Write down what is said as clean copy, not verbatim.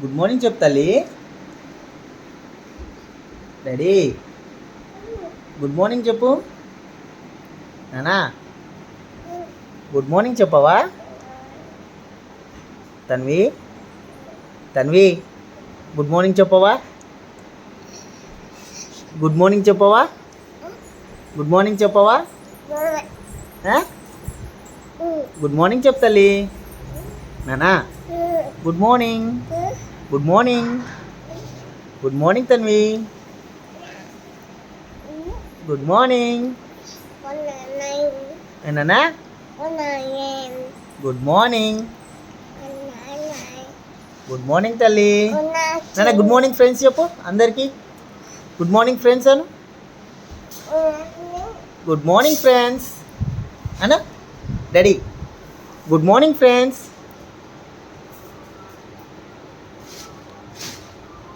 Good morning చెప్పు తల్లి. Daddy good morning చెప్పు. నానా గుడ్ మార్నింగ్ చెప్పవా? తన్వి తన్వి గుడ్ మార్నింగ్ చెప్పవా? గుడ్ మార్నింగ్ చెప్పవా? గుడ్ మార్నింగ్ చెప్పవా? గుడ్ మార్నింగ్ చెప్ తల్లి. నానా good morning. Good morning. Good morning Tanvi. Good morning. నానా గుడ్ మార్నింగ్. గుడ్ మార్నింగ్ తల్లి. నాన్న గుడ్ మార్నింగ్ ఫ్రెండ్స్ చెప్పు అందరికీ. గుడ్ మార్నింగ్ ఫ్రెండ్స్ అను. గుడ్ మార్నింగ్ ఫ్రెండ్స్ అను. Daddy good morning friends.